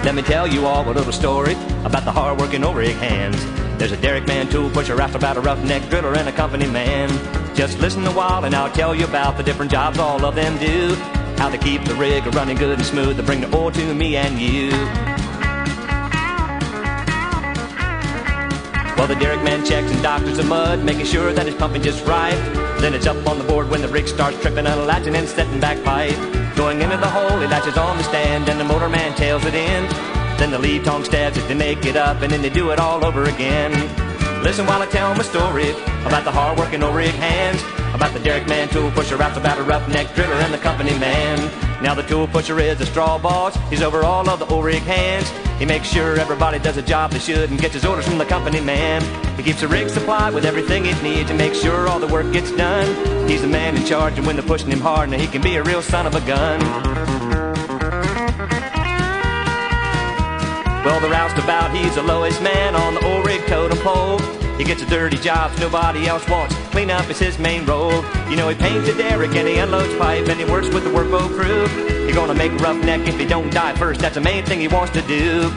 Let me tell you all a little story about the hard-working O-rig hands. There's a derrick man, tool pusher, roustabout, a roughneck driller, and a company man. Just listen a while and I'll tell you about the different jobs all of them do. How they keep the rig running good and smooth to bring the oil to me and you. Well, the derrick man checks and doctors the mud, making sure that it's pumping just right. Then it's up on the board when the rig starts tripping, unlatching and setting back pipe. Going into the hole, he latches on the stand, and the motor man tails it in. Then the lead tongue stabs it to make it up, and then they do it all over again. Listen while I tell my story about the hard-working O-rig hands, about the derrick man, tool pusher, roustabout, a roughneck driller, and the company man. Now the tool pusher is the straw boss. He's over all of the O-rig hands. He makes sure everybody does a job they should and gets his orders from the company man. He keeps the rig supplied with everything it needs and makes sure all the work gets done. He's the man in charge, and when they're pushing him hard, now he can be a real son of a gun. Well, the roustabout, he's the lowest man on the O-rig totem pole. He gets the dirty jobs nobody else wants. Clean up is his main role. You know, he paints a derrick and he unloads pipe and he works with the workboat crew. He's gonna make a roughneck if he don't die first. That's the main thing he wants to do.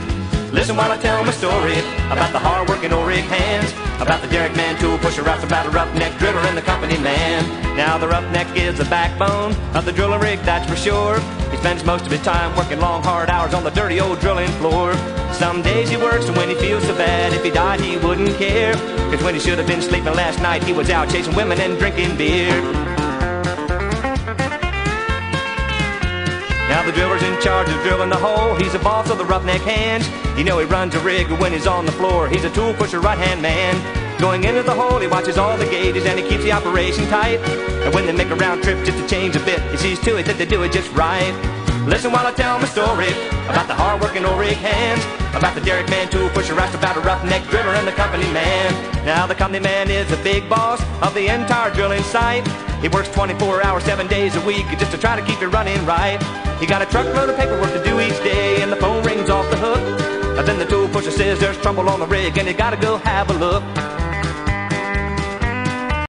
Listen while I tell my story about the hard-working O-rig hands, about the derrick man, tool pusher, roustabout, a roughneck driller, and the company man. Now the roughneck is the backbone of the driller rig, that's for sure. He spends most of his time working long, hard hours on the dirty old drilling floor. Some days he works, and when he feels so bad, if he died he wouldn't care. Cause when he should have been sleeping last night, he was out chasing women and drinking beer. Now the driller's in charge of drilling the hole. He's the boss of the roughneck hands. You know he runs a rig when he's on the floor. He's a tool pusher, right-hand man. Going into the hole, he watches all the gauges and he keeps the operation tight. And when they make a round trip just to change a bit, he sees to it that they do it just right. Listen while I tell my story about the hard-working O-rig hands, about the derrick man, tool pusher, roustabout, a roughneck driller, and the company man. Now the company man is the big boss of the entire drilling site. He works 24 hours, 7 days a week just to try to keep it running right. He got a truckload of paperwork to do each day, and the phone rings off the hook. But then the tool pusher says there's trouble on the rig, and you gotta go have a look.